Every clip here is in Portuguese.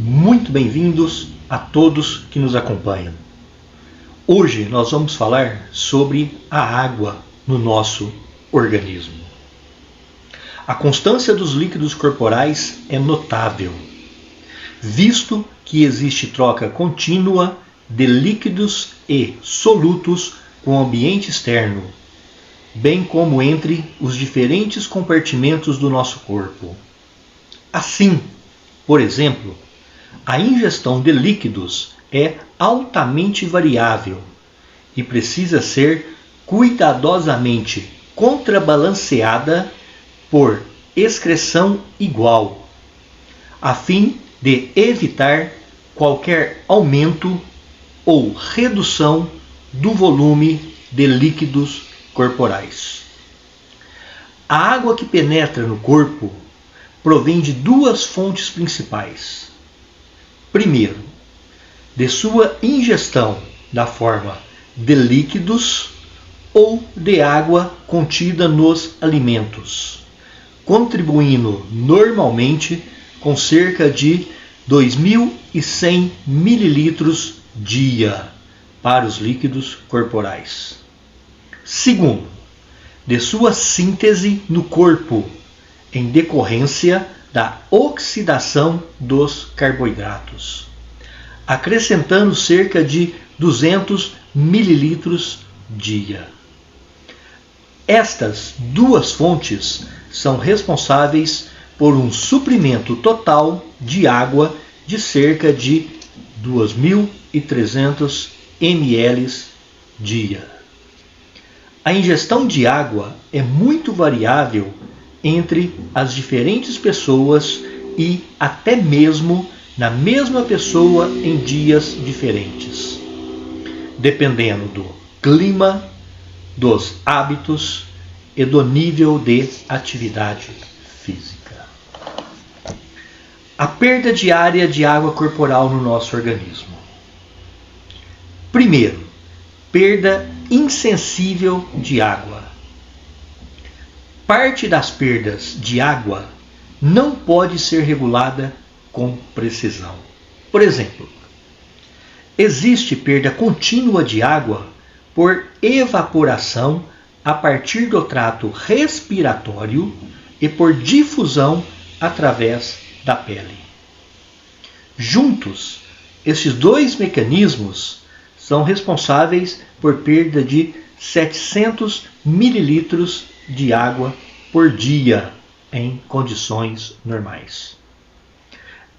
Muito bem-vindos a todos que nos acompanham. Hoje nós vamos falar sobre a água no nosso organismo. A constância dos líquidos corporais é notável, visto que existe troca contínua de líquidos e solutos com o ambiente externo, bem como entre os diferentes compartimentos do nosso corpo. Assim, por exemplo, a ingestão de líquidos é altamente variável e precisa ser cuidadosamente contrabalanceada por excreção igual, a fim de evitar qualquer aumento ou redução do volume de líquidos corporais. A água que penetra no corpo provém de duas fontes principais. Primeiro, de sua ingestão da forma de líquidos ou de água contida nos alimentos, contribuindo normalmente com cerca de 2.100 ml dia para os líquidos corporais. Segundo, de sua síntese no corpo, em decorrência da oxidação dos carboidratos, acrescentando cerca de 200 ml dia. Estas duas fontes são responsáveis por um suprimento total de água de cerca de 2.300 ml dia. A ingestão de água é muito variável entre as diferentes pessoas e até mesmo na mesma pessoa em dias diferentes, dependendo do clima, dos hábitos e do nível de atividade física. A perda diária de água corporal no nosso organismo. Primeiro, perda insensível de água. Parte das perdas de água não pode ser regulada com precisão. Por exemplo, existe perda contínua de água por evaporação a partir do trato respiratório e por difusão através da pele. Juntos, esses dois mecanismos são responsáveis por perda de 700 ml de água por dia em condições normais.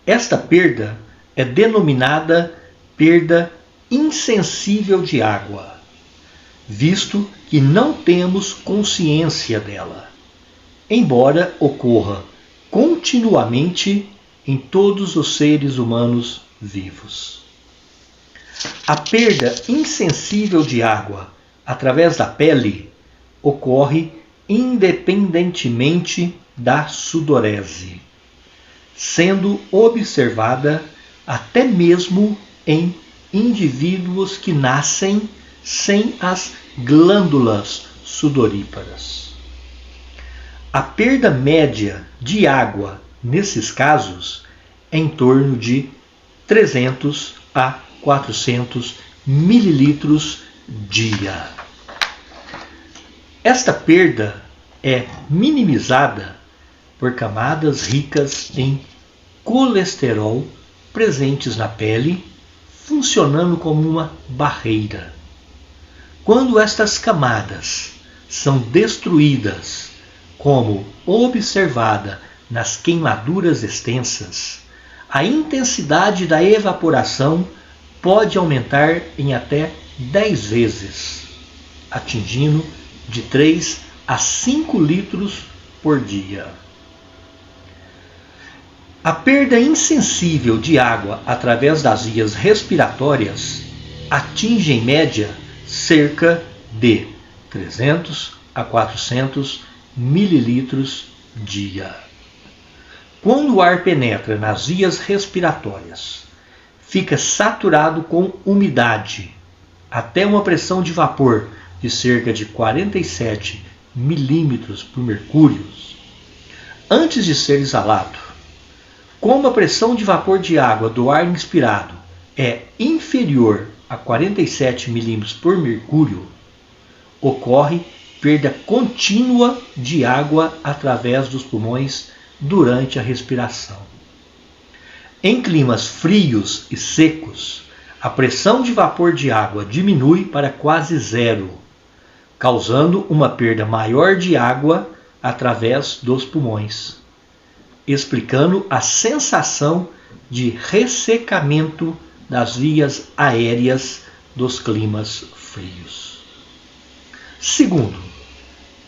Esta perda é denominada perda insensível de água, visto que não temos consciência dela, embora ocorra continuamente em todos os seres humanos vivos. A perda insensível de água através da pele ocorre independentemente da sudorese, sendo observada até mesmo em indivíduos que nascem sem as glândulas sudoríparas. A perda média de água nesses casos é em torno de 300 a 400 ml dia. Esta perda é minimizada por camadas ricas em colesterol presentes na pele, funcionando como uma barreira. Quando estas camadas são destruídas, como observada nas queimaduras extensas, a intensidade da evaporação pode aumentar em até 10 vezes, atingindo de 3 a 5 litros por dia. A perda insensível de água através das vias respiratórias atinge em média cerca de 300 a 400 ml dia. Quando o ar penetra nas vias respiratórias, fica saturado com umidade até uma pressão de vapor de cerca de 47 milímetros por mercúrio. Antes de ser exalado, Como a pressão de vapor de água do ar inspirado é inferior a 47 milímetros por mercúrio, ocorre perda contínua de água através dos pulmões durante a respiração. Em climas frios e secos, a pressão de vapor de água diminui para quase zero, causando uma perda maior de água através dos pulmões, explicando a sensação de ressecamento das vias aéreas dos climas frios. Segundo,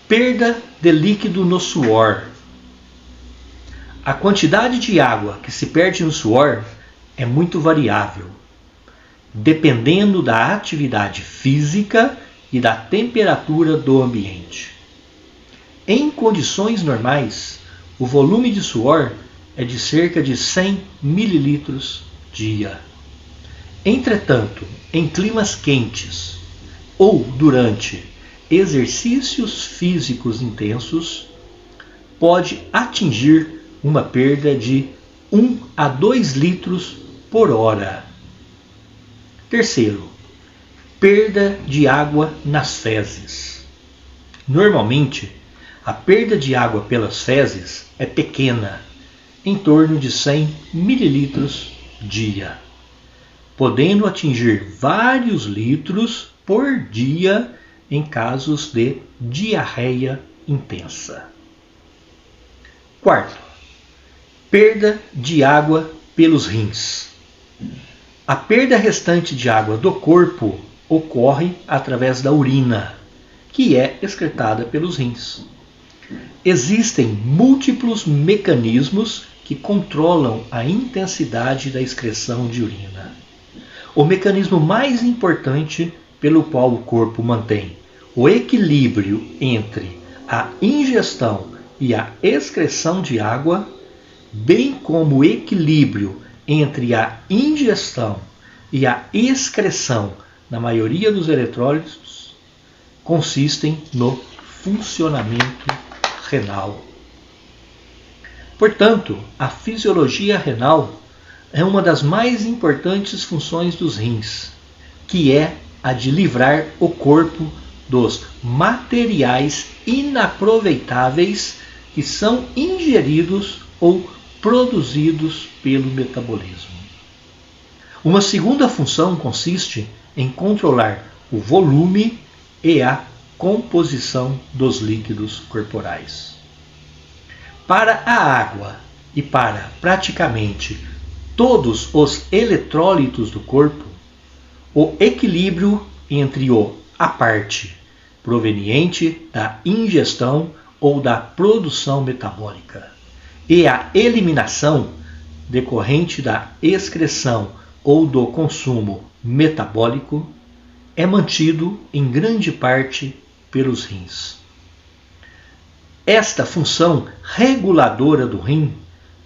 perda de líquido no suor. A quantidade de água que se perde no suor é muito variável, dependendo da atividade física e da temperatura do ambiente. Em condições normais, o volume de suor é de cerca de 100 ml dia. Entretanto, em climas quentes ou durante exercícios físicos intensos, pode atingir uma perda de 1 a 2 litros por hora. Terceiro, perda de água nas fezes. Normalmente, a perda de água pelas fezes é pequena, em torno de 100 ml dia, podendo atingir vários litros por dia em casos de diarreia intensa. Quarto, perda de água pelos rins. A perda restante de água do corpo ocorre através da urina, que é excretada pelos rins. Existem múltiplos mecanismos que controlam a intensidade da excreção de urina. O mecanismo mais importante pelo qual o corpo mantém o equilíbrio entre a ingestão e a excreção de água, bem como o equilíbrio entre a ingestão e a excreção na maioria dos eletrólitos, consistem no funcionamento renal. Portanto, a fisiologia renal é uma das mais importantes funções dos rins, que é a de livrar o corpo dos materiais inaproveitáveis que são ingeridos ou produzidos pelo metabolismo. Uma segunda função consiste em controlar o volume e a composição dos líquidos corporais. Para a água e para praticamente todos os eletrólitos do corpo, o equilíbrio entre a parte proveniente da ingestão ou da produção metabólica e a eliminação decorrente da excreção ou do consumo metabólico é mantido em grande parte pelos rins. Esta função reguladora do rim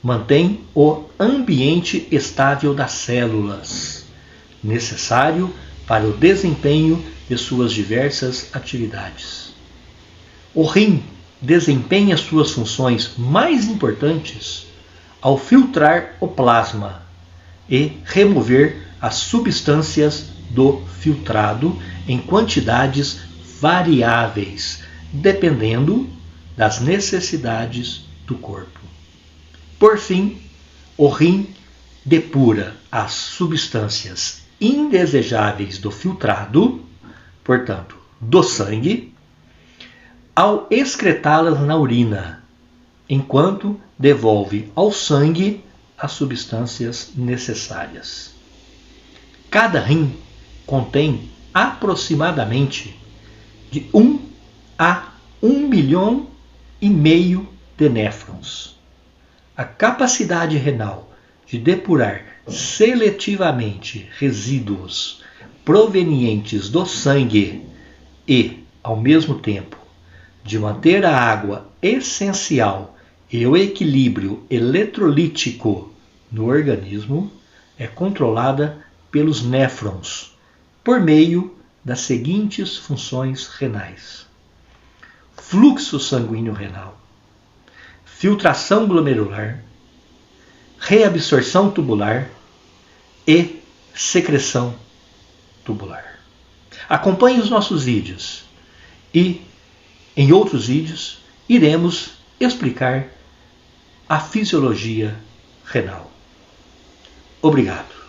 mantém o ambiente estável das células, necessário para o desempenho de suas diversas atividades. O rim desempenha suas funções mais importantes ao filtrar o plasma e remover as substâncias do filtrado em quantidades variáveis, dependendo das necessidades do corpo. Por fim, o rim depura as substâncias indesejáveis do filtrado, portanto, do sangue, ao excretá-las na urina, enquanto devolve ao sangue as substâncias necessárias. Cada rim contém aproximadamente de 1 a 1,5 milhão de néfrons. A capacidade renal de depurar seletivamente resíduos provenientes do sangue e, ao mesmo tempo, de manter a água essencial e o equilíbrio eletrolítico no organismo é controlada pelos néfrons, por meio das seguintes funções renais: fluxo sanguíneo renal, filtração glomerular, reabsorção tubular e secreção tubular. Acompanhe os nossos vídeos e, em outros vídeos, iremos explicar a fisiologia renal. Obrigado.